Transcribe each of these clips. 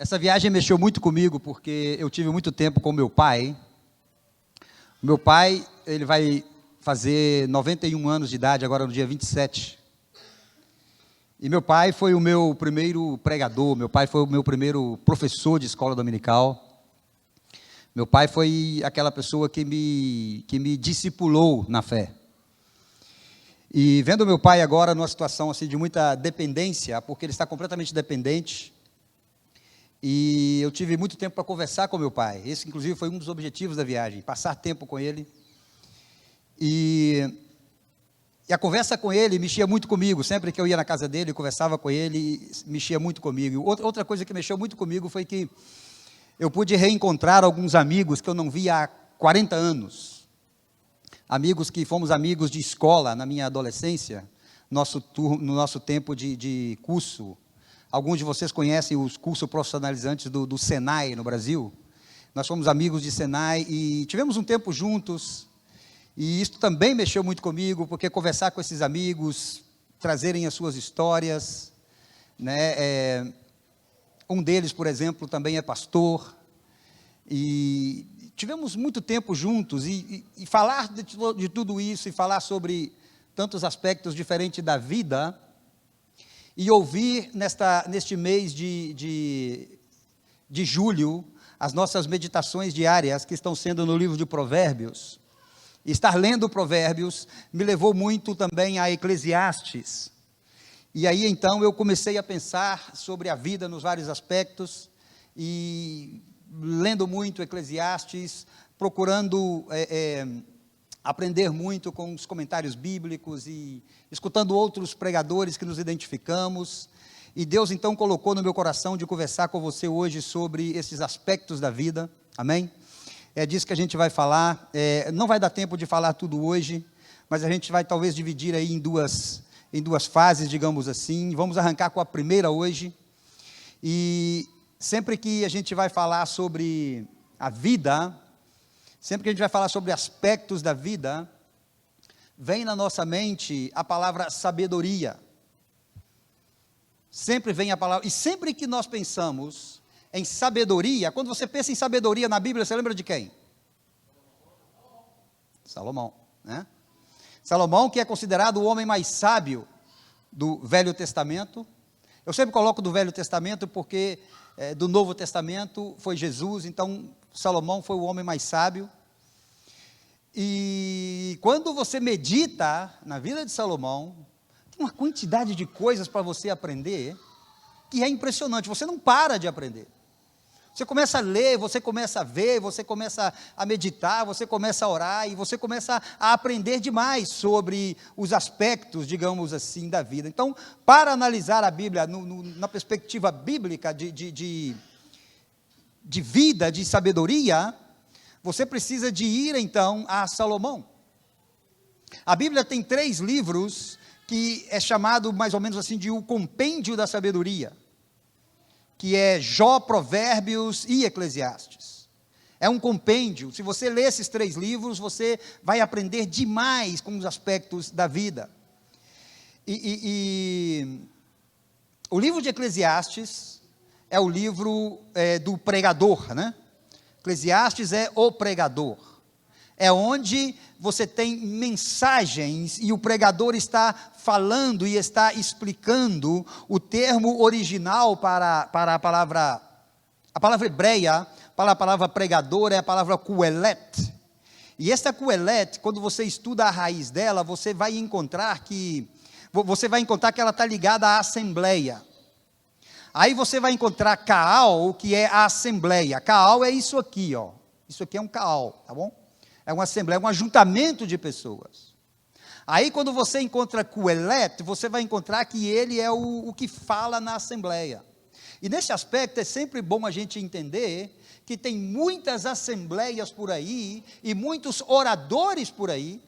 Essa viagem mexeu muito comigo, porque eu tive muito tempo com meu pai. Meu pai, ele vai fazer 91 anos de idade, agora no dia 27. E meu pai foi o meu primeiro pregador, meu pai foi o meu primeiro professor de escola dominical. Meu pai foi aquela pessoa que me discipulou na fé. E vendo meu pai agora numa situação assim, de muita dependência, porque ele está completamente dependente, e eu tive muito tempo para conversar com meu pai. Esse, inclusive, foi um dos objetivos da viagem, passar tempo com ele. E a conversa com ele mexia muito comigo. Sempre que eu ia na casa dele, conversava com ele, mexia muito comigo. Outra coisa que mexeu muito comigo foi que eu pude reencontrar alguns amigos que eu não via há 40 anos. Amigos que fomos amigos de escola na minha adolescência, no nosso tempo de curso. Alguns de vocês conhecem os cursos profissionalizantes do Senai no Brasil. Nós fomos amigos de Senai e tivemos um tempo juntos. E isso também mexeu muito comigo, porque conversar com esses amigos, trazerem as suas histórias, né? Um deles, por exemplo, também é pastor. E tivemos muito tempo juntos e falar de tudo isso e falar sobre tantos aspectos diferentes da vida. E ouvir neste mês de julho, as nossas meditações diárias, que estão sendo no livro de Provérbios. Estar lendo Provérbios me levou muito também a Eclesiastes. E aí então eu comecei a pensar sobre a vida nos vários aspectos, e lendo muito Eclesiastes, procurando aprender muito com os comentários bíblicos e escutando outros pregadores que nos identificamos. E Deus então colocou no meu coração de conversar com você hoje sobre esses aspectos da vida, amém? É disso que a gente vai falar. Não vai dar tempo de falar tudo hoje, mas a gente vai talvez dividir aí em duas fases, digamos assim. Vamos arrancar com a primeira hoje. E sempre que a gente vai falar sobre a vida, sempre que a gente vai falar sobre aspectos da vida, vem na nossa mente a palavra sabedoria. Sempre vem a palavra, e sempre que nós pensamos em sabedoria, quando você pensa em sabedoria na Bíblia, você lembra de quem? Salomão, né? Salomão, que é considerado o homem mais sábio do Velho Testamento. Eu sempre coloco do Velho Testamento porque do Novo Testamento foi Jesus, então Salomão foi o homem mais sábio. E quando você medita na vida de Salomão, tem uma quantidade de coisas para você aprender que é impressionante. Você não para de aprender. Você começa a ler, você começa a ver, você começa a meditar, você começa a orar e você começa a aprender demais sobre os aspectos, digamos assim, da vida. Então, para analisar a Bíblia na perspectiva bíblica de vida, de sabedoria, você precisa de ir então a Salomão. A Bíblia tem 3 livros que é chamado mais ou menos assim de o compêndio da sabedoria, que é Jó, Provérbios e Eclesiastes. É um compêndio. Se você ler esses 3 livros, você vai aprender demais com os aspectos da vida. O livro de Eclesiastes é o livro do pregador, né? Eclesiastes é o pregador. É onde você tem mensagens e o pregador está falando e está explicando o termo original para a palavra hebreia, para a palavra pregador, é a palavra kuelet. E esta kuelet, quando você estuda a raiz dela, você vai encontrar que ela está ligada à assembleia. Aí você vai encontrar Kaal, que é a assembleia. Kaal é isso aqui, ó. Isso aqui é um Kaal, tá bom? É uma assembleia, é um ajuntamento de pessoas. Aí quando você encontra Kuelet, você vai encontrar que ele é o que fala na assembleia. E nesse aspecto é sempre bom a gente entender que tem muitas assembleias por aí, e muitos oradores por aí,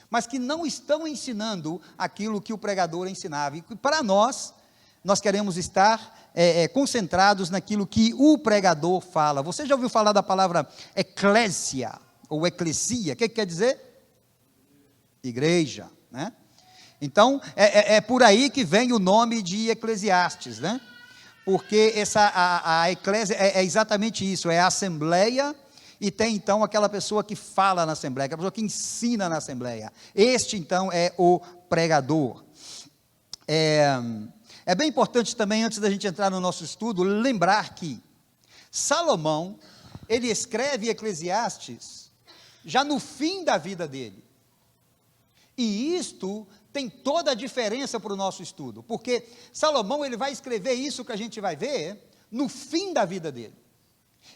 mas que não estão ensinando aquilo que o pregador ensinava. E para nós queremos estar concentrados naquilo que o pregador fala. Você já ouviu falar da palavra eclésia? Ou eclesia, o que quer dizer? Igreja, né? Então, é por aí que vem o nome de Eclesiastes, né? porque a eclésia é exatamente isso, é a assembleia, e tem então aquela pessoa que fala na assembleia, aquela pessoa que ensina na assembleia. Este então é o pregador. É bem importante também, antes da gente entrar no nosso estudo, lembrar que Salomão, ele escreve Eclesiastes já no fim da vida dele. E isto tem toda a diferença para o nosso estudo, porque Salomão ele vai escrever isso que a gente vai ver no fim da vida dele.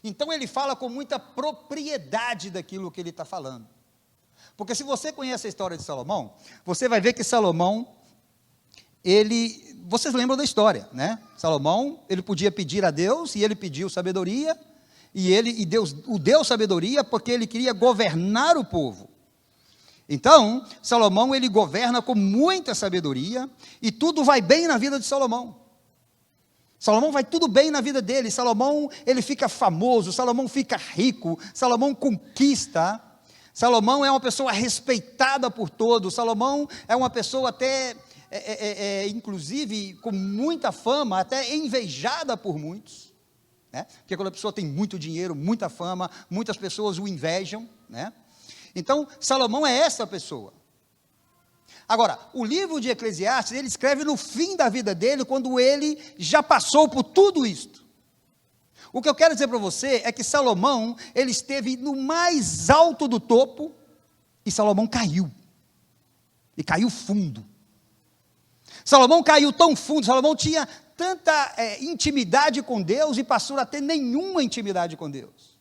Então ele fala com muita propriedade daquilo que ele está falando. Porque se você conhece a história de Salomão, você vai ver que Salomão, vocês lembram da história, né? Salomão, ele podia pedir a Deus, e ele pediu sabedoria, e Deus o deu sabedoria porque ele queria governar o povo. Então, Salomão, ele governa com muita sabedoria, e tudo vai bem na vida de Salomão. Salomão vai tudo bem na vida dele. Salomão, ele fica famoso, Salomão fica rico, Salomão conquista. Salomão é uma pessoa respeitada por todos, Salomão é uma pessoa até, inclusive, com muita fama, até invejada por muitos, né? Porque quando a pessoa tem muito dinheiro, muita fama, muitas pessoas o invejam, né? Então, Salomão é essa pessoa. Agora, o livro de Eclesiastes, ele escreve no fim da vida dele, quando ele já passou por tudo isto. O que eu quero dizer para você é que Salomão, ele esteve no mais alto do topo, e Salomão caiu. E caiu fundo. Salomão caiu tão fundo, Salomão tinha tanta intimidade com Deus, e passou a ter nenhuma intimidade com Deus.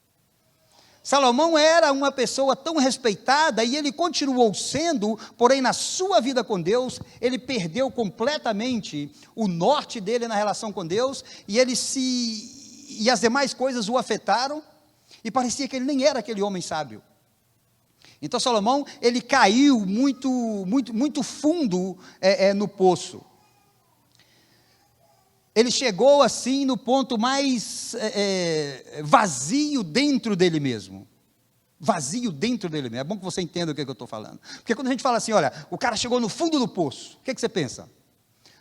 Salomão era uma pessoa tão respeitada, e ele continuou sendo, porém na sua vida com Deus, ele perdeu completamente o norte dele na relação com Deus, e as demais coisas o afetaram, e parecia que ele nem era aquele homem sábio. Então Salomão, ele caiu muito, muito, muito fundo no poço. Ele chegou assim no ponto mais vazio dentro dele mesmo. Vazio dentro dele mesmo. É bom que você entenda o que eu estou falando. Porque quando a gente fala assim, olha, o cara chegou no fundo do poço, o que você pensa?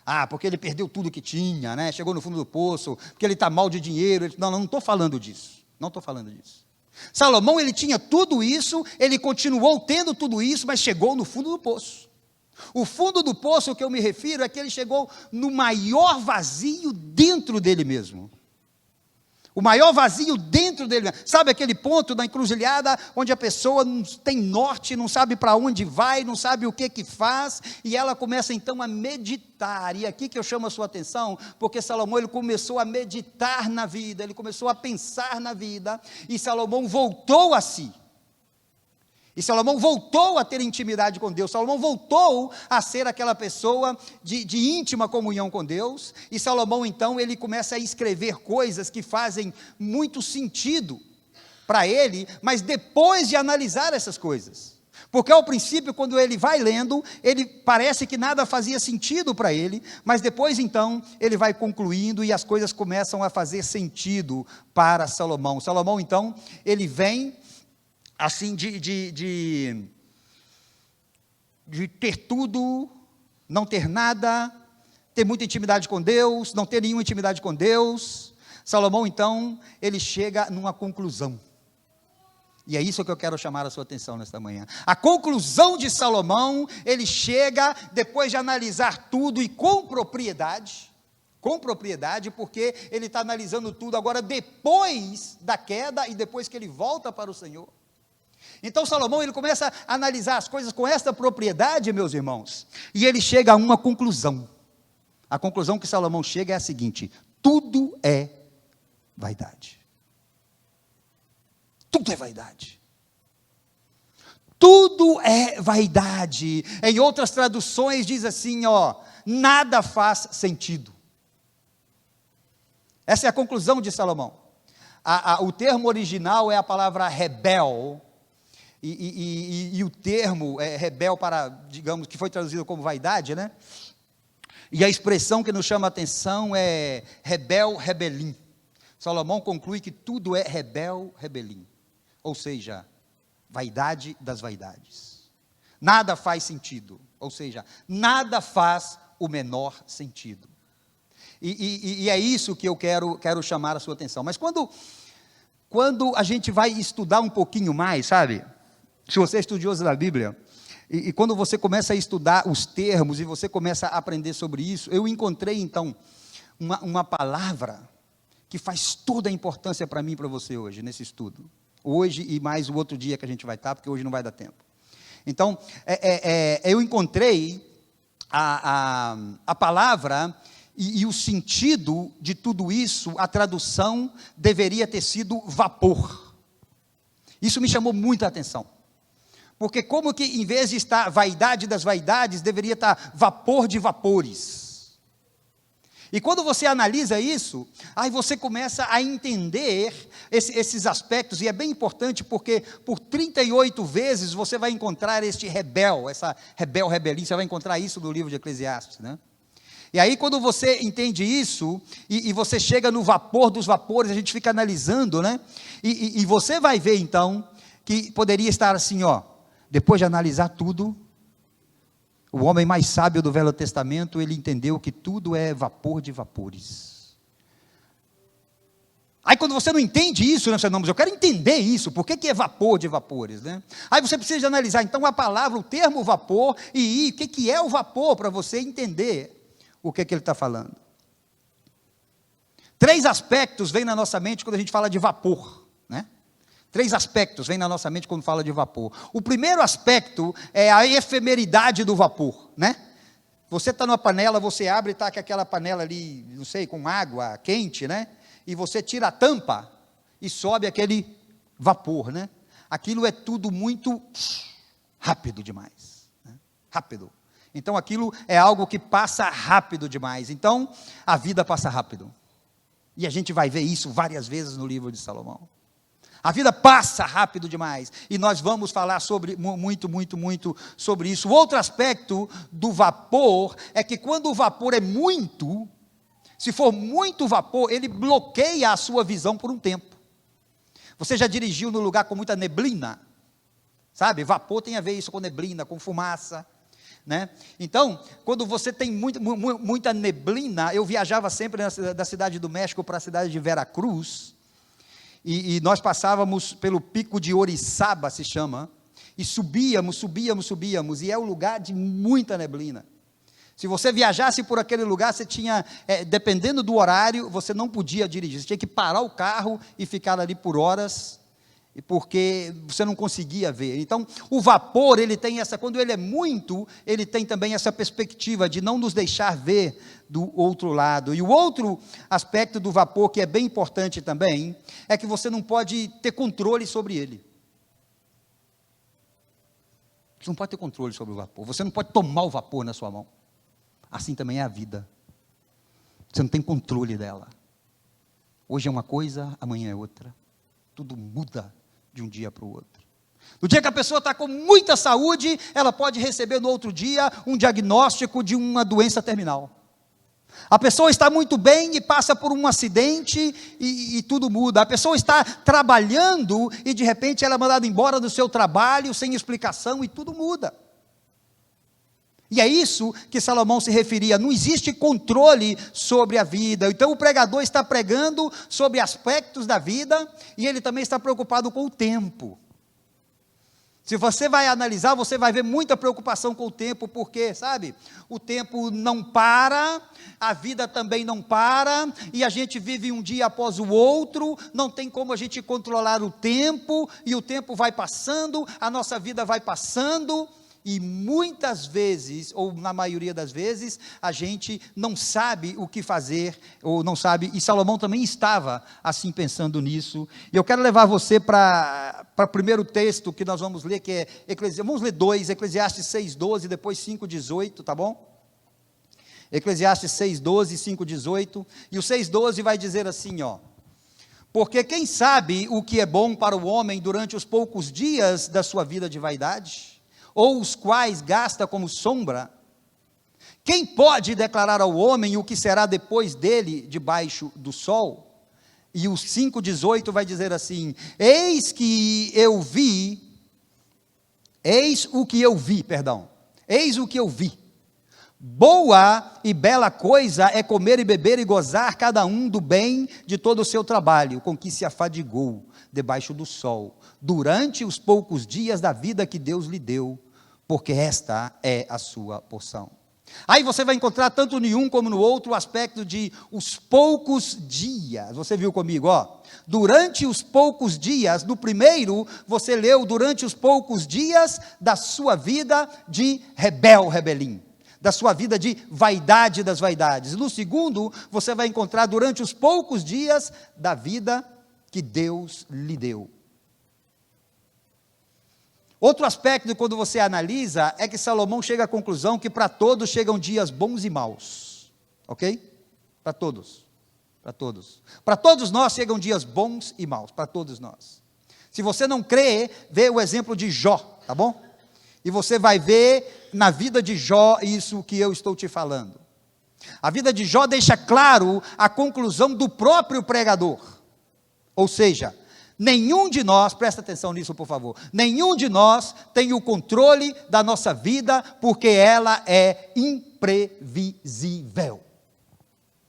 Ah, porque ele perdeu tudo que tinha, né? Chegou no fundo do poço, porque ele está mal de dinheiro. Não estou falando disso. Não estou falando disso. Salomão, ele tinha tudo isso, ele continuou tendo tudo isso, mas chegou no fundo do poço. O fundo do poço que eu me refiro é que ele chegou no maior vazio dentro dele mesmo. O maior vazio dentro dele mesmo. Sabe aquele ponto da encruzilhada onde a pessoa não tem norte, não sabe para onde vai, não sabe o que faz, e ela começa então a meditar. E aqui que eu chamo a sua atenção, porque Salomão, ele começou a meditar na vida, ele começou a pensar na vida, e Salomão voltou a si. E Salomão voltou a ter intimidade com Deus, Salomão voltou a ser aquela pessoa de íntima comunhão com Deus, e Salomão então, ele começa a escrever coisas que fazem muito sentido para ele, mas depois de analisar essas coisas, porque ao princípio, quando ele vai lendo, ele parece que nada fazia sentido para ele, mas depois então, ele vai concluindo e as coisas começam a fazer sentido para Salomão. Salomão então, ele vem assim, de ter tudo, não ter nada, ter muita intimidade com Deus, não ter nenhuma intimidade com Deus. Salomão, então, ele chega numa conclusão. E é isso que eu quero chamar a sua atenção nesta manhã. A conclusão de Salomão, ele chega, depois de analisar tudo e com propriedade, porque ele está analisando tudo agora depois da queda e depois que ele volta para o Senhor. Então Salomão, ele começa a analisar as coisas com esta propriedade, meus irmãos, e ele chega a uma conclusão. A conclusão que Salomão chega é a seguinte: tudo é vaidade. Tudo é vaidade. Tudo é vaidade. Em outras traduções diz assim, nada faz sentido. Essa é a conclusão de Salomão. O termo original é a palavra rebel, e o termo rebel digamos, que foi traduzido como vaidade, né? E a expressão que nos chama a atenção é rebel, rebelim. Salomão conclui que tudo é rebel, rebelim. Ou seja, vaidade das vaidades. Nada faz sentido. Ou seja, nada faz o menor sentido. E é isso que eu quero chamar a sua atenção. Mas quando a gente vai estudar um pouquinho mais, sabe? Se você é estudioso da Bíblia, e quando você começa a estudar os termos, e você começa a aprender sobre isso, eu encontrei então uma palavra que faz toda a importância para mim e para você hoje, nesse estudo. Hoje e mais o outro dia que a gente vai estar, porque hoje não vai dar tempo. Então, eu encontrei a palavra e o sentido de tudo isso, a tradução deveria ter sido vapor. Isso me chamou muita atenção. Porque como que em vez de estar vaidade das vaidades, deveria estar vapor de vapores. E quando você analisa isso, aí você começa a entender esses aspectos, e é bem importante porque por 38 vezes você vai encontrar este essa rebelia, você vai encontrar isso no livro de Eclesiastes, né? E aí quando você entende isso, e você chega no vapor dos vapores, a gente fica analisando, né? E você vai ver então, que poderia estar assim, ó, depois de analisar tudo, o homem mais sábio do Velho Testamento, ele entendeu que tudo é vapor de vapores. Aí quando você não entende isso, né, você não, mas eu quero entender isso, por que é vapor de vapores, né? Aí você precisa analisar então a palavra, o termo vapor, e o que é o vapor, para você entender o que ele está falando. 3 aspectos vêm na nossa mente quando a gente fala de vapor, né? 3 aspectos vêm na nossa mente quando fala de vapor. O primeiro aspecto é a efemeridade do vapor, né? Você está numa panela, você abre e está com aquela panela ali, não sei, com água quente, né? E você tira a tampa e sobe aquele vapor, né? Aquilo é tudo muito rápido demais, né? Rápido. Então aquilo é algo que passa rápido demais. Então a vida passa rápido. E a gente vai ver isso várias vezes no livro de Salomão. A vida passa rápido demais, e nós vamos falar muito sobre isso. O outro aspecto do vapor, é que quando o vapor é muito, se for muito vapor, ele bloqueia a sua visão por um tempo. Você já dirigiu no lugar com muita neblina? Sabe, vapor tem a ver isso com neblina, com fumaça, né? Então, quando você tem muita neblina, eu viajava sempre da cidade do México para a cidade de Veracruz, e nós passávamos pelo pico de Oriçaba, se chama, e subíamos, e é um lugar de muita neblina. Se você viajasse por aquele lugar, você tinha, dependendo do horário, você não podia dirigir, você tinha que parar o carro e ficar ali por horas, porque você não conseguia ver. Então, o vapor, ele tem quando ele é muito, ele tem também essa perspectiva de não nos deixar ver do outro lado. E o outro aspecto do vapor, que é bem importante também, é que você não pode ter controle sobre ele. Você não pode ter controle sobre o vapor, você não pode tomar o vapor na sua mão. Assim também é a vida. Você não tem controle dela. Hoje é uma coisa, amanhã é outra. Tudo muda de um dia para o outro. No dia que a pessoa está com muita saúde, ela pode receber no outro dia um diagnóstico de uma doença terminal. A pessoa está muito bem e passa por um acidente e tudo muda. A pessoa está trabalhando e de repente ela é mandada embora do seu trabalho sem explicação e tudo muda. E é isso que Salomão se referia, não existe controle sobre a vida. Então o pregador está pregando sobre aspectos da vida, e ele também está preocupado com o tempo. Se você vai analisar, você vai ver muita preocupação com o tempo, porque, sabe, o tempo não para, a vida também não para, e a gente vive um dia após o outro, não tem como a gente controlar o tempo, e o tempo vai passando, a nossa vida vai passando, e muitas vezes, ou na maioria das vezes, a gente não sabe o que fazer, ou não sabe, e Salomão também estava assim pensando nisso. E eu quero levar você para o primeiro texto que nós vamos ler, que é Eclesiastes, vamos ler 2, Eclesiastes 6:12, depois 5:18, tá bom? Eclesiastes 6:12 e 5:18, e o 6:12 vai dizer assim, ó: porque quem sabe o que é bom para o homem durante os poucos dias da sua vida de vaidade? Ou os quais gasta como sombra? Quem pode declarar ao homem o que será depois dele debaixo do sol? E o 5:18 vai dizer assim: eis o que eu vi, Boa e bela coisa é comer e beber e gozar cada um do bem de todo o seu trabalho, com que se afadigou debaixo do sol, durante os poucos dias da vida que Deus lhe deu, porque esta é a sua porção. Aí você vai encontrar tanto no um como no outro o aspecto de os poucos dias. Você viu comigo, ó? Durante os poucos dias, no primeiro, você leu durante os poucos dias da sua vida de rebelim, da sua vida de vaidade das vaidades. No segundo, você vai encontrar durante os poucos dias da vida que Deus lhe deu. Outro aspecto, quando você analisa, é que Salomão chega à conclusão que para todos chegam dias bons e maus, ok? Para todos, para todos. Para todos nós chegam dias bons e maus, para todos nós. Se você não crê, vê o exemplo de Jó, tá bom? E você vai ver na vida de Jó isso que eu estou te falando. A vida de Jó deixa claro a conclusão do próprio pregador, ou seja, nenhum de nós, presta atenção nisso por favor, nenhum de nós tem o controle da nossa vida, porque ela é imprevisível.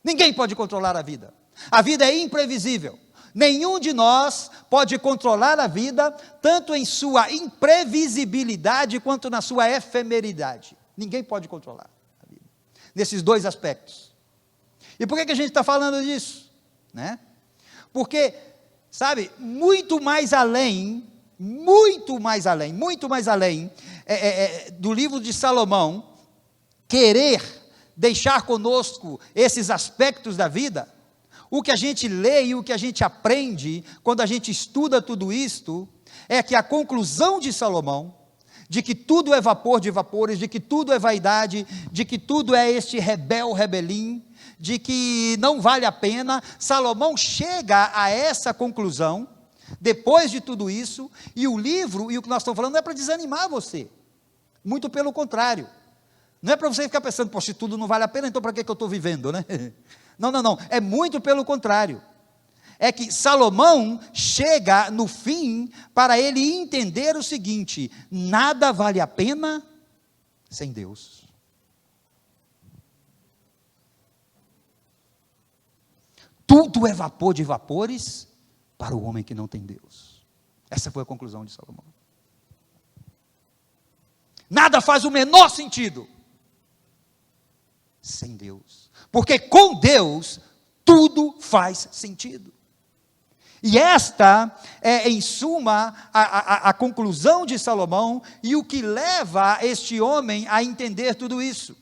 Ninguém pode controlar a vida é imprevisível. Nenhum de nós pode controlar a vida, tanto em sua imprevisibilidade, quanto na sua efemeridade. Ninguém pode controlar a vida, nesses dois aspectos. E por que a gente está falando disso? Né? Porque, sabe, muito mais além do livro de Salomão, querer deixar conosco esses aspectos da vida, o que a gente lê e o que a gente aprende, quando a gente estuda tudo isto, é que a conclusão de Salomão, de que tudo é vapor de vapores, de que tudo é vaidade, de que tudo é este rebelim, de que não vale a pena, Salomão chega a essa conclusão, depois de tudo isso, e o livro, e o que nós estamos falando, não é para desanimar você, muito pelo contrário, não é para você ficar pensando, poxa, se tudo não vale a pena, então para que eu estou vivendo, né? Não, é muito pelo contrário, é que Salomão chega no fim, para ele entender o seguinte, nada vale a pena sem Deus. Tudo é vapor de vapores para o homem que não tem Deus. Essa foi a conclusão de Salomão. Nada faz o menor sentido sem Deus, porque com Deus tudo faz sentido. E esta é, em suma, a conclusão de Salomão, e o que leva este homem a entender tudo isso.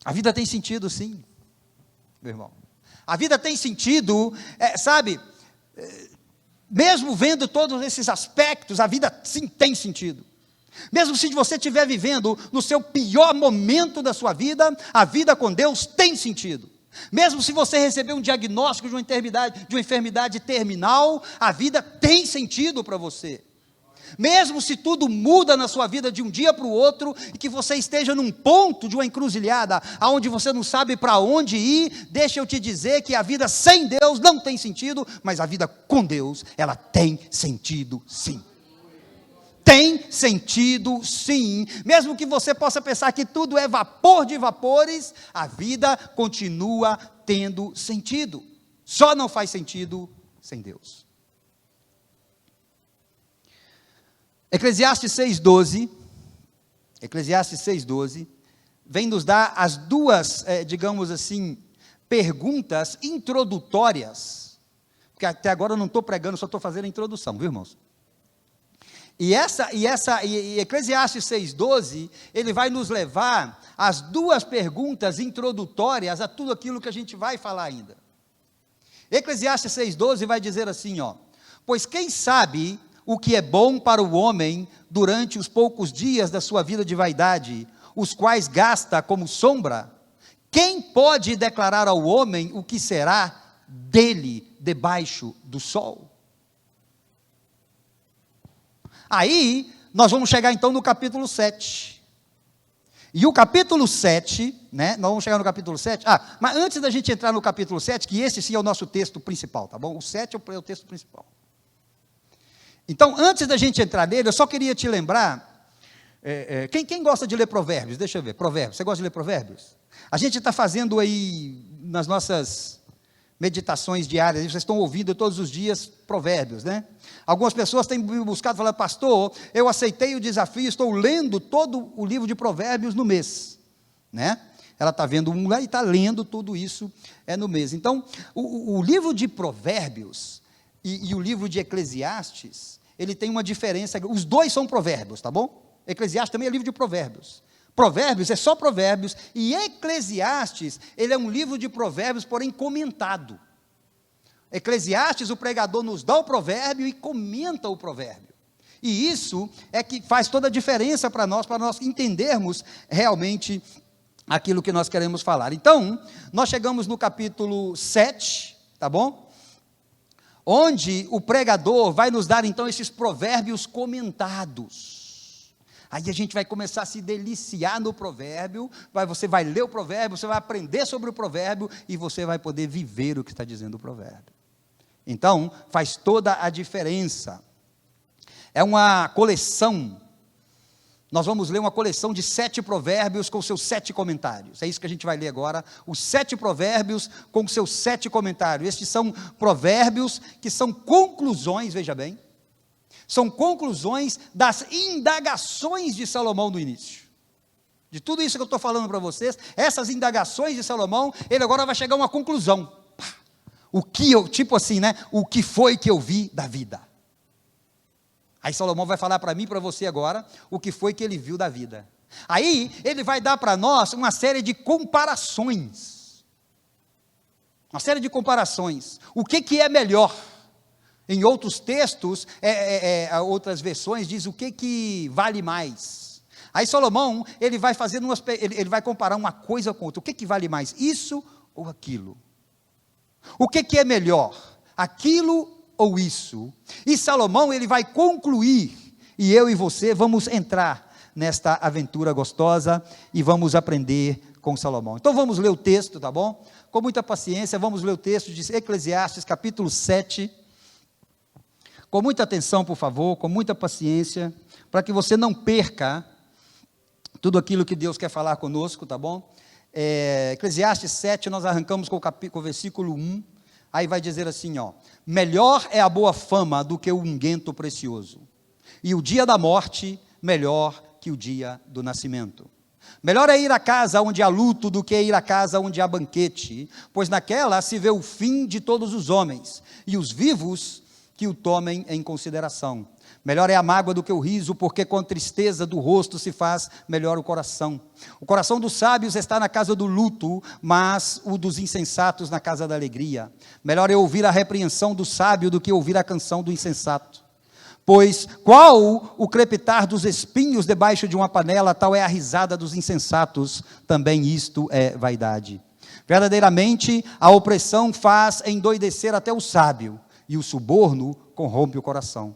A vida tem sentido, sim, meu irmão. A vida tem sentido, mesmo vendo todos esses aspectos, a vida sim tem sentido. Mesmo se você estiver vivendo no seu pior momento da sua vida, a vida com Deus tem sentido. Mesmo se você receber um diagnóstico de uma enfermidade terminal, a vida tem sentido para você. Mesmo se tudo muda na sua vida de um dia para o outro, e que você esteja num ponto de uma encruzilhada, onde você não sabe para onde ir, deixa eu te dizer que a vida sem Deus não tem sentido, mas a vida com Deus, ela tem sentido sim. Tem sentido sim, mesmo que você possa pensar que tudo é vapor de vapores, a vida continua tendo sentido, só não faz sentido sem Deus. Eclesiastes 6,12, vem nos dar as duas, digamos assim, perguntas introdutórias, porque até agora eu não estou pregando, só estou fazendo a introdução, viu irmãos? E Eclesiastes 6,12, ele vai nos levar às duas perguntas introdutórias a tudo aquilo que a gente vai falar ainda. Eclesiastes 6,12 vai dizer assim, pois quem sabe o que é bom para o homem durante os poucos dias da sua vida de vaidade, os quais gasta como sombra? Quem pode declarar ao homem o que será dele debaixo do sol? Aí, nós vamos chegar então no capítulo 7. E o capítulo 7, nós vamos chegar no capítulo 7. Mas antes da gente entrar no capítulo 7, que esse sim é o nosso texto principal, tá bom? O 7 é o texto principal. Então, antes da gente entrar nele, eu só queria te lembrar Quem gosta de ler provérbios? Deixa eu ver, provérbios, você gosta de ler provérbios? A gente está fazendo aí, nas nossas meditações diárias, vocês estão ouvindo todos os dias provérbios, né? Algumas pessoas têm me buscado e falado, pastor, eu aceitei o desafio, estou lendo todo o livro de provérbios no mês, né? Ela está vendo um lá e está lendo tudo isso no mês. Então, o livro de provérbios e o livro de Eclesiastes, ele tem uma diferença, os dois são provérbios, tá bom? Eclesiastes também é livro de provérbios. Provérbios é só provérbios, e Eclesiastes, ele é um livro de provérbios, porém comentado. Eclesiastes, o pregador nos dá o provérbio e comenta o provérbio. E isso é que faz toda a diferença para nós entendermos realmente aquilo que nós queremos falar. Então, nós chegamos no capítulo 7, tá bom? Onde o pregador vai nos dar então esses provérbios comentados. Aí a gente vai começar a se deliciar no provérbio, você vai ler o provérbio, você vai aprender sobre o provérbio, e você vai poder viver o que está dizendo o provérbio. Então, faz toda a diferença. É uma coleção, nós vamos ler uma coleção de 7 provérbios com seus 7 comentários, é isso que a gente vai ler agora, os 7 provérbios com seus 7 comentários. Estes são provérbios que são conclusões, veja bem, são conclusões das indagações de Salomão no início. De tudo isso que eu estou falando para vocês, essas indagações de Salomão, ele agora vai chegar a uma conclusão. O que eu, tipo assim, né? O que foi que eu vi da vida? Aí Salomão vai falar para mim e para você agora, o que foi que ele viu da vida. Aí, ele vai dar para nós uma série de comparações. Uma série de comparações. O que é melhor? Em outros textos, outras versões, diz o que vale mais. Aí Salomão, ele vai fazendo ele vai comparar uma coisa com outra. O que vale mais? Isso ou aquilo? O que é melhor? Aquilo ou isso? E Salomão, ele vai concluir, e eu e você vamos entrar nesta aventura gostosa, e vamos aprender com Salomão. Então vamos ler o texto, tá bom? Com muita paciência, vamos ler o texto de Eclesiastes, capítulo 7, com muita atenção, por favor, com muita paciência, para que você não perca tudo aquilo que Deus quer falar conosco, tá bom? Eclesiastes 7, nós arrancamos com o versículo 1, aí vai dizer assim, ó: melhor é a boa fama do que o unguento precioso, e o dia da morte melhor que o dia do nascimento. Melhor é ir à casa onde há luto do que ir à casa onde há banquete, pois naquela se vê o fim de todos os homens, e os vivos que o tomem em consideração. Melhor é a mágoa do que o riso, porque com tristeza do rosto se faz melhor o coração. O coração dos sábios está na casa do luto, mas o dos insensatos na casa da alegria. Melhor é ouvir a repreensão do sábio do que ouvir a canção do insensato. Pois qual o crepitar dos espinhos debaixo de uma panela, tal é a risada dos insensatos, também isto é vaidade. Verdadeiramente, a opressão faz endoidecer até o sábio, e o suborno corrompe o coração.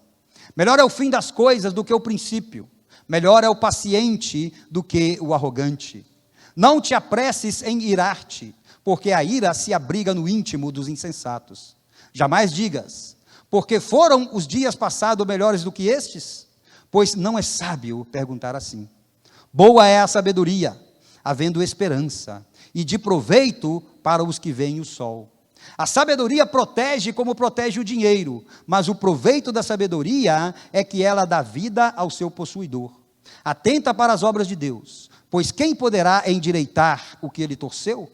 Melhor é o fim das coisas do que o princípio. Melhor é o paciente do que o arrogante. Não te apresses em irar-te, porque a ira se abriga no íntimo dos insensatos. Jamais digas, porque foram os dias passados melhores do que estes? Pois não é sábio perguntar assim. Boa é a sabedoria, havendo esperança, e de proveito para os que veem o sol. A sabedoria protege como protege o dinheiro, mas o proveito da sabedoria é que ela dá vida ao seu possuidor. Atenta para as obras de Deus, pois quem poderá endireitar o que ele torceu?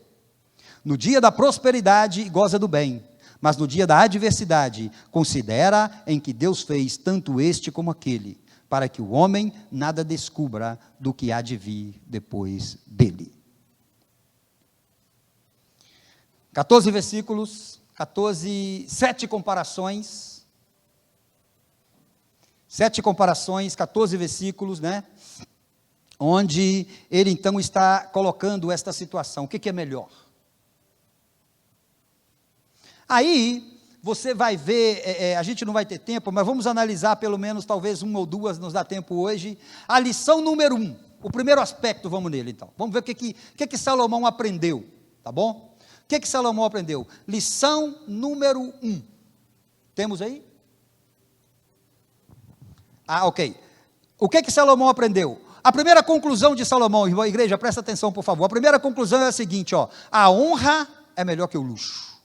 No dia da prosperidade goza do bem, mas no dia da adversidade considera em que Deus fez tanto este como aquele, para que o homem nada descubra do que há de vir depois dele. 14 versículos, 7 comparações, 14 versículos, né? Onde ele então está colocando esta situação. O que é melhor? Aí, você vai ver, a gente não vai ter tempo, mas vamos analisar pelo menos, talvez uma ou duas, nos dá tempo hoje, a lição número 1, o primeiro aspecto, vamos nele então. Vamos ver o que Salomão aprendeu, tá bom? O que Salomão aprendeu? Lição número 1. Temos aí? Ok. O que Salomão aprendeu? A primeira conclusão de Salomão, irmã, igreja, presta atenção, por favor. A primeira conclusão é a seguinte, ó: a honra é melhor que o luxo.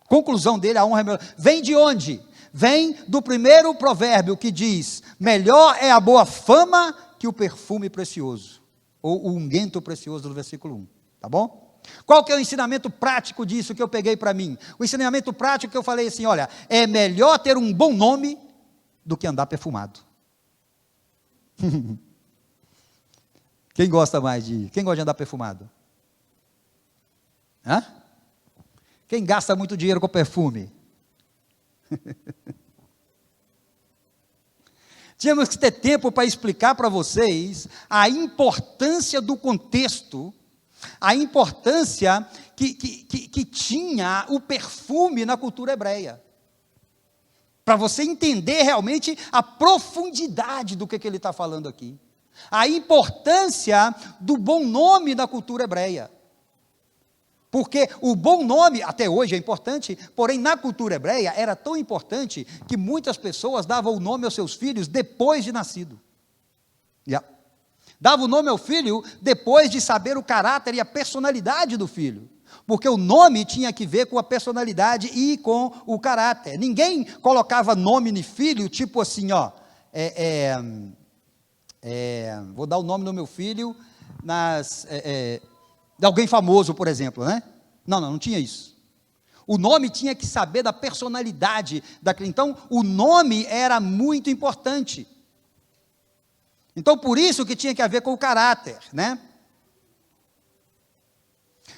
Conclusão dele, a honra é melhor. Vem de onde? Vem do primeiro provérbio que diz: melhor é a boa fama que o perfume precioso, ou o unguento precioso, do versículo 1, tá bom? Qual que é o ensinamento prático disso que eu peguei para mim? O ensinamento prático que eu falei assim, olha, é melhor ter um bom nome do que andar perfumado. Quem gosta de andar perfumado? Hã? Quem gasta muito dinheiro com perfume? Tínhamos que ter tempo para explicar para vocês a importância do contexto, a importância que tinha o perfume na cultura hebreia. Para você entender realmente a profundidade do que ele está falando aqui. A importância do bom nome na cultura hebreia. Porque o bom nome, até hoje é importante, porém na cultura hebreia era tão importante que muitas pessoas davam o nome aos seus filhos depois de nascido. Dava o nome ao filho depois de saber o caráter e a personalidade do filho. Porque o nome tinha que ver com a personalidade e com o caráter. Ninguém colocava nome no filho, tipo assim, ó, vou dar o nome do meu filho de alguém famoso, por exemplo, né? Não tinha isso. O nome tinha que saber da personalidade daquele. Então, o nome era muito importante. Então, por isso que tinha que haver com o caráter, né?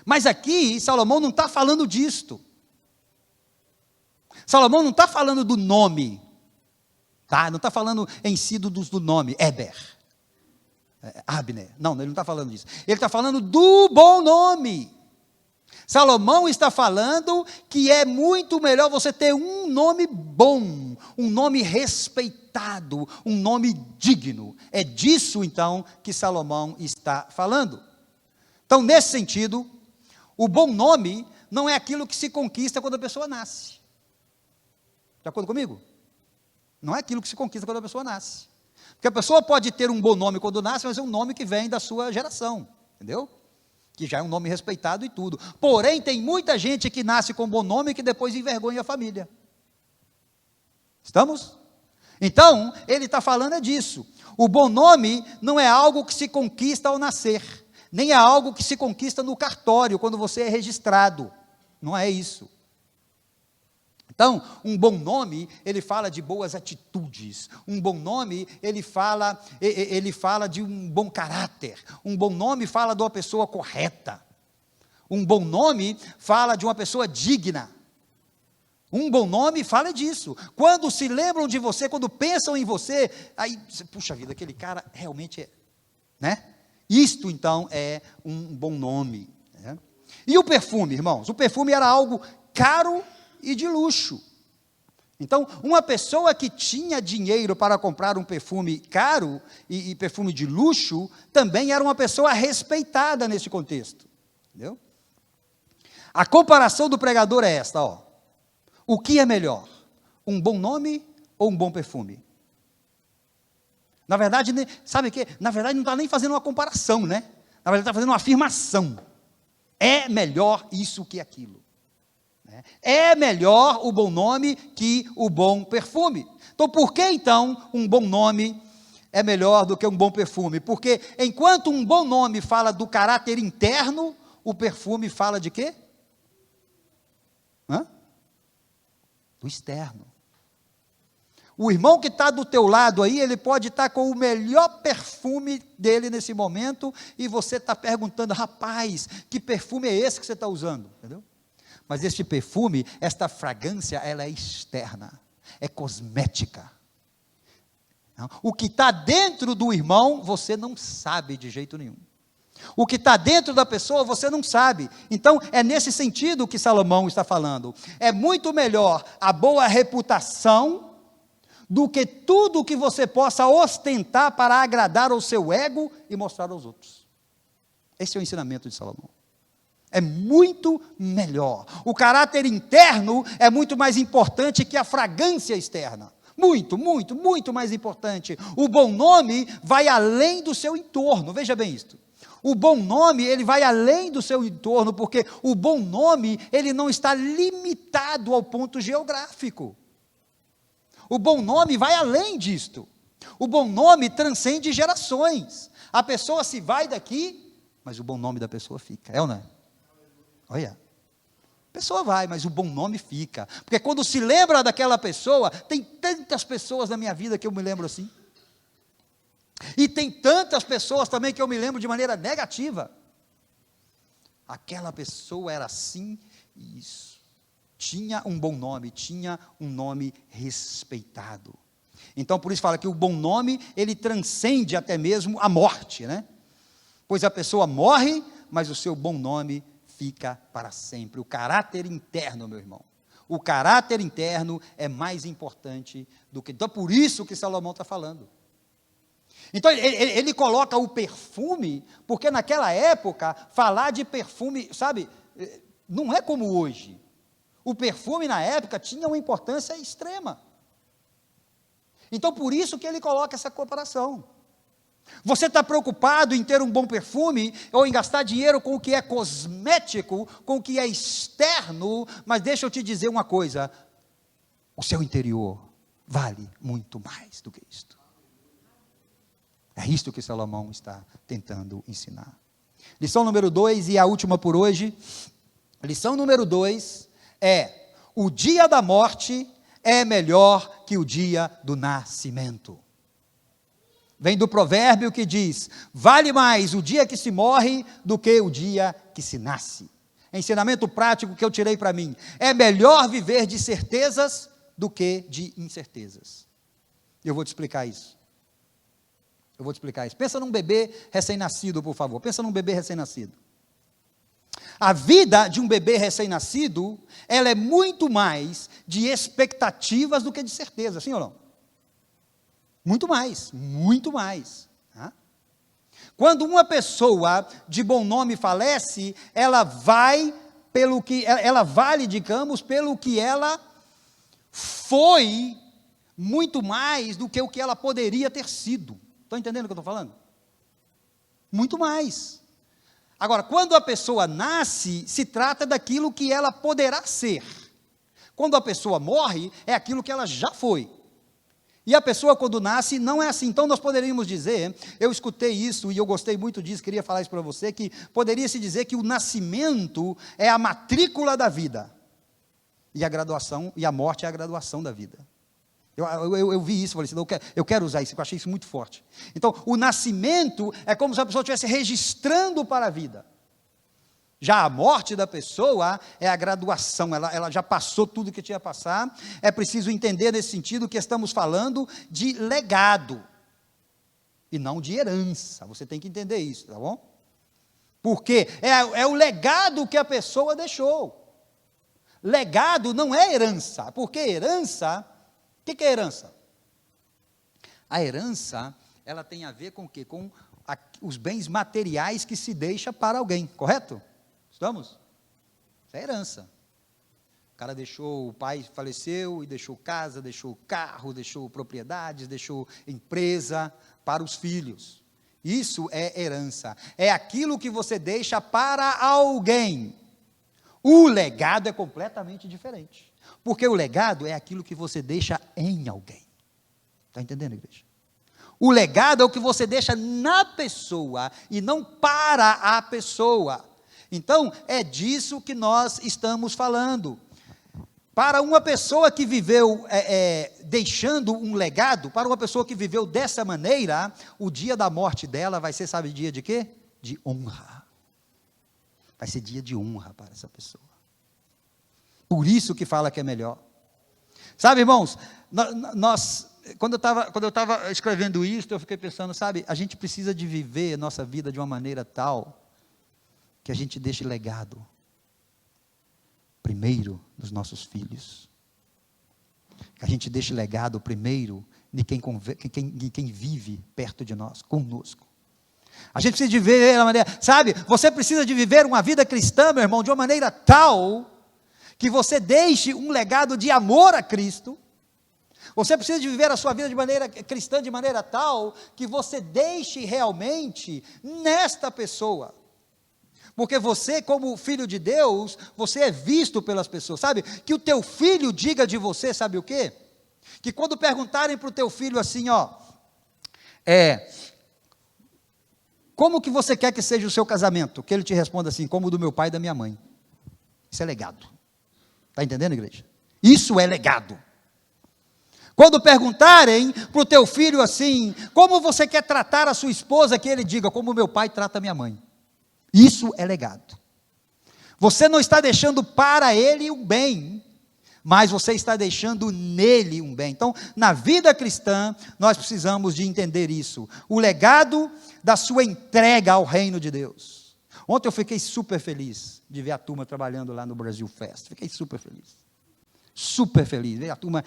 Mas aqui, Salomão não está falando disto. Salomão não está falando do nome, tá? Não está falando em si do nome, Eber, Abner. Não, ele não está falando disso. Ele está falando do bom nome. Salomão está falando que é muito melhor você ter um nome bom, um nome respeitado, um nome digno. É disso, então, que Salomão está falando. Então, nesse sentido, o bom nome não é aquilo que se conquista quando a pessoa nasce. De acordo comigo? Não é aquilo que se conquista quando a pessoa nasce. Porque a pessoa pode ter um bom nome quando nasce, mas é um nome que vem da sua geração, entendeu? Que já é um nome respeitado e tudo. Porém, tem muita gente que nasce com bom nome e que depois envergonha a família. Estamos? Então, ele está falando disso. O bom nome não é algo que se conquista ao nascer, nem é algo que se conquista no cartório, quando você é registrado. Não é isso. Então, um bom nome, ele fala de boas atitudes. Um bom nome, ele fala de um bom caráter. Um bom nome fala de uma pessoa correta. Um bom nome fala de uma pessoa digna. Um bom nome fala disso. Quando se lembram de você, quando pensam em você, aí, puxa vida, aquele cara realmente é, né? Isto, então, é um bom nome. Né? E o perfume, irmãos? O perfume era algo caro e de luxo. Então, uma pessoa que tinha dinheiro para comprar um perfume caro e perfume de luxo, também era uma pessoa respeitada nesse contexto. Entendeu? A comparação do pregador é esta, ó. O que é melhor? Um bom nome ou um bom perfume? Na verdade, sabe o quê? Na verdade, não está nem fazendo uma comparação, né? Na verdade, está fazendo uma afirmação. É melhor isso que aquilo. É melhor o bom nome que o bom perfume. Então, por que então um bom nome é melhor do que um bom perfume? Porque enquanto um bom nome fala do caráter interno, o perfume fala de quê? Do externo. O irmão que está do teu lado aí, ele pode estar com o melhor perfume dele nesse momento, e você está perguntando, rapaz, que perfume é esse que você está usando? Entendeu? Mas este perfume, esta fragrância, ela é externa, é cosmética. O que está dentro do irmão, você não sabe de jeito nenhum. O que está dentro da pessoa, você não sabe. Então, é nesse sentido que Salomão está falando. É muito melhor a boa reputação do que tudo que você possa ostentar para agradar ao seu ego e mostrar aos outros. Esse é o ensinamento de Salomão. É muito melhor. O caráter interno é muito mais importante que a fragrância externa. Muito, muito, muito mais importante. O bom nome vai além do seu entorno, veja bem isto. O bom nome, ele vai além do seu entorno, porque o bom nome, ele não está limitado ao ponto geográfico. O bom nome vai além disto. O bom nome transcende gerações. A pessoa se vai daqui, mas o bom nome da pessoa fica, é ou não é? Olha, a pessoa vai, mas o bom nome fica, porque quando se lembra daquela pessoa, tem tantas pessoas na minha vida que eu me lembro assim, e tem tantas pessoas também que eu me lembro de maneira negativa. Aquela pessoa era assim, isso, tinha um bom nome, tinha um nome respeitado. Então por isso fala que o bom nome, ele transcende até mesmo a morte, né? Pois a pessoa morre, mas o seu bom nome fica para sempre. O caráter interno, meu irmão, o caráter interno é mais importante do que... Então é por isso que Salomão está falando. Então ele coloca o perfume, porque naquela época, falar de perfume, sabe, não é como hoje. O perfume na época tinha uma importância extrema. Então por isso que ele coloca essa comparação. Você está preocupado em ter um bom perfume, ou em gastar dinheiro com o que é cosmético, com o que é externo, mas deixa eu te dizer uma coisa, o seu interior vale muito mais do que isto. É isto que Salomão está tentando ensinar. Lição número 2, e a última por hoje. Lição número 2 é: o dia da morte é melhor que o dia do nascimento. Vem do provérbio que diz: vale mais o dia que se morre do que o dia que se nasce. Ensinamento prático que eu tirei para mim: é melhor viver de certezas do que de incertezas. Eu vou te explicar isso. Pensa num bebê recém-nascido, por favor. Pensa num bebê recém-nascido. A vida de um bebê recém-nascido, ela é muito mais de expectativas do que de certeza, sim ou não? Muito mais, muito mais. Tá? Quando uma pessoa de bom nome falece, ela vale, digamos, pelo que ela foi, muito mais do que o que ela poderia ter sido. Estão entendendo o que eu estou falando? Muito mais. Agora, quando a pessoa nasce, se trata daquilo que ela poderá ser. Quando a pessoa morre, é aquilo que ela já foi. E a pessoa quando nasce, não é assim. Então nós poderíamos dizer, eu escutei isso e eu gostei muito disso, queria falar isso para você, que poderia-se dizer que o nascimento é a matrícula da vida. E a graduação, e a morte é a graduação da vida. Eu vi isso, falei assim, eu quero usar isso, eu achei isso muito forte. Então, o nascimento é como se a pessoa estivesse registrando para a vida. Já a morte da pessoa é a graduação, ela já passou tudo que tinha a passar. É preciso entender nesse sentido que estamos falando de legado, e não de herança. Você tem que entender isso, tá bom? Porque é o legado que a pessoa deixou. Legado não é herança, porque herança... O que é herança? A herança, ela tem a ver com o quê? Com os bens materiais que se deixa para alguém, correto? Estamos? Isso é herança. O cara deixou, o pai faleceu e deixou casa, deixou carro, deixou propriedades, deixou empresa para os filhos. Isso é herança. É aquilo que você deixa para alguém. O legado é completamente diferente. Porque o legado é aquilo que você deixa em alguém. Está entendendo, igreja? O legado é o que você deixa na pessoa e não para a pessoa. Então, é disso que nós estamos falando. Para uma pessoa que viveu deixando um legado, para uma pessoa que viveu dessa maneira, o dia da morte dela vai ser, sabe, dia de quê? De honra. Vai ser dia de honra para essa pessoa. Por isso que fala que é melhor. Sabe, irmãos, quando eu estava escrevendo isso, eu fiquei pensando, sabe, a gente precisa de viver a nossa vida de uma maneira tal, que a gente deixe legado, primeiro, nos nossos filhos. Que a gente deixe legado primeiro de quem vive perto de nós, conosco. A gente precisa de viver de uma maneira, sabe, você precisa de viver uma vida cristã, meu irmão, de uma maneira tal, que você deixe um legado de amor a Cristo, Você precisa de viver a sua vida de maneira cristã, de maneira tal, que você deixe realmente nesta pessoa. Porque você, como filho de Deus, você é visto pelas pessoas, sabe? Que o teu filho diga de você, sabe o quê? Que quando perguntarem para o teu filho assim, como que você quer que seja o seu casamento? Que ele te responda assim, como o do meu pai e da minha mãe. Isso é legado. Está entendendo, igreja? Isso é legado. Quando perguntarem para o teu filho assim, como você quer tratar a sua esposa, que ele diga, como o meu pai trata a minha mãe. Isso é legado. Você não está deixando para ele um bem, mas você está deixando nele um bem. Então, na vida cristã, nós precisamos de entender isso. O legado da sua entrega ao reino de Deus. Ontem eu fiquei super feliz de ver a turma trabalhando lá no Brasil Fest. Fiquei super feliz. Super feliz. Ver a turma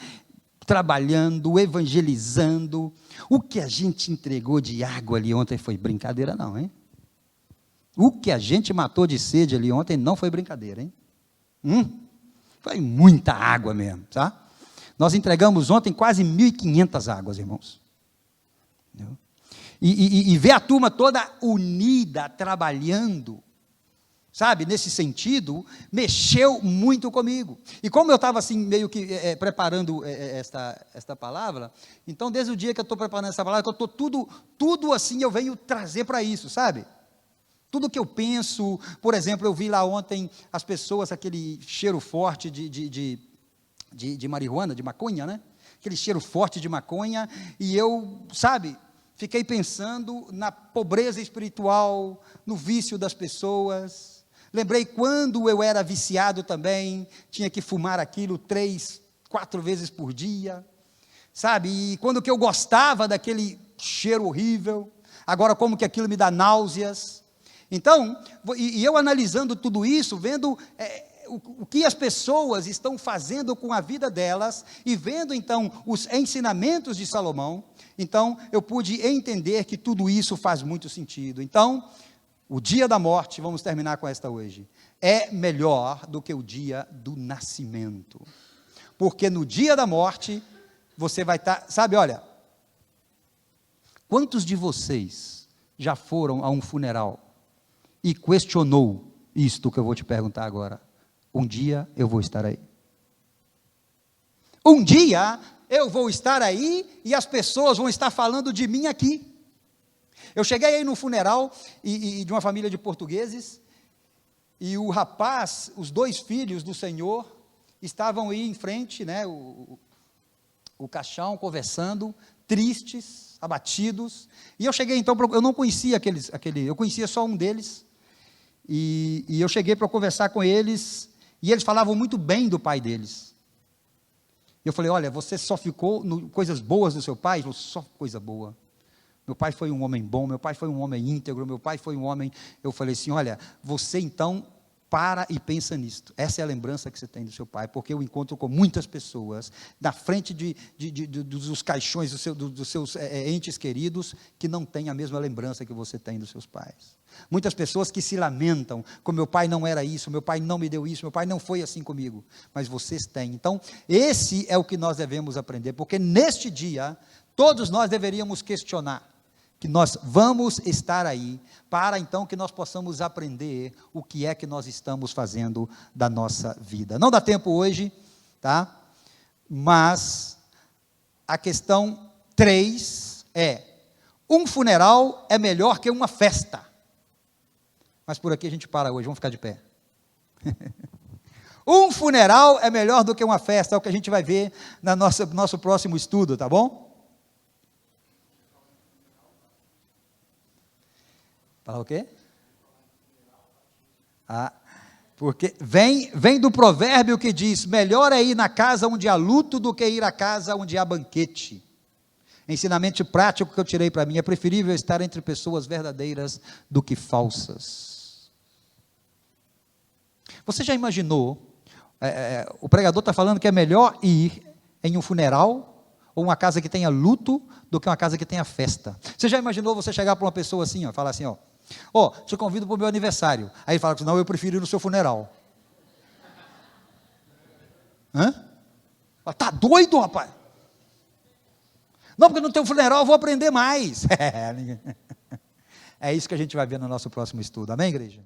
trabalhando, evangelizando. O que a gente entregou de água ali ontem foi brincadeira não, hein? O que a gente matou de sede ali ontem não foi brincadeira, hein? Foi muita água mesmo, tá? Nós entregamos ontem quase 1.500 águas, irmãos. E ver a turma toda unida, trabalhando, sabe, nesse sentido, mexeu muito comigo. E como eu estava assim, meio que preparando esta palavra, então desde o dia que eu estou preparando essa palavra, eu estou tudo assim, eu venho trazer para isso, sabe? Tudo que eu penso, por exemplo, eu vi lá ontem as pessoas, aquele cheiro forte de marihuana, de maconha, né? Aquele cheiro forte de maconha, e eu, sabe, fiquei pensando na pobreza espiritual, no vício das pessoas. Lembrei quando eu era viciado também, tinha que fumar aquilo 3, 4 vezes por dia, sabe? E quando que eu gostava daquele cheiro horrível, agora como que aquilo me dá náuseas. Então, e eu analisando tudo isso, vendo o que as pessoas estão fazendo com a vida delas, e vendo então os ensinamentos de Salomão, então eu pude entender que tudo isso faz muito sentido. Então, o dia da morte, vamos terminar com esta hoje, é melhor do que o dia do nascimento, porque no dia da morte, você vai estar, sabe, olha, quantos de vocês já foram a um funeral e questionou isto que eu vou te perguntar agora? Um dia eu vou estar aí. Um dia eu vou estar aí e as pessoas vão estar falando de mim aqui. Eu cheguei aí no funeral de uma família de portugueses, e o rapaz, os 2 filhos do senhor, estavam aí em frente, né, o caixão, conversando, tristes, abatidos, e eu cheguei então, eu não conhecia eu conhecia só um deles, e eu cheguei para conversar com eles, e eles falavam muito bem do pai deles. Eu falei, olha, você só ficou coisas boas do seu pai? Ele falou, só coisa boa. Meu pai foi um homem bom, meu pai foi um homem íntegro, meu pai foi um homem... Eu falei assim, olha, você então para e pensa nisto. Essa é a lembrança que você tem do seu pai, porque eu encontro com muitas pessoas, na frente dos caixões dos seus entes queridos, que não têm a mesma lembrança que você tem dos seus pais. Muitas pessoas que se lamentam, como meu pai não era isso, meu pai não me deu isso, meu pai não foi assim comigo, mas vocês têm. Então, esse é o que nós devemos aprender, porque neste dia, todos nós deveríamos questionar, que nós vamos estar aí, para então que nós possamos aprender o que é que nós estamos fazendo da nossa vida. Não dá tempo hoje, tá? Mas a questão 3 é, um funeral é melhor que uma festa. Mas por aqui a gente para hoje, vamos ficar de pé. Um funeral é melhor do que uma festa, é o que a gente vai ver no nosso próximo estudo, tá bom? Fala o quê? Porque vem do provérbio que diz, melhor é ir na casa onde há luto do que ir à casa onde há banquete. Ensinamento prático que eu tirei para mim, é preferível estar entre pessoas verdadeiras do que falsas. Você já imaginou, o pregador está falando que é melhor ir em um funeral, ou uma casa que tenha luto, do que uma casa que tenha festa. Você já imaginou você chegar para uma pessoa assim, falar assim, te convido para o meu aniversário. Aí ele fala assim, não, eu prefiro ir no seu funeral. Tá doido, rapaz? Não, porque não tem um funeral, eu vou aprender mais. É isso que a gente vai ver no nosso próximo estudo. Amém, igreja?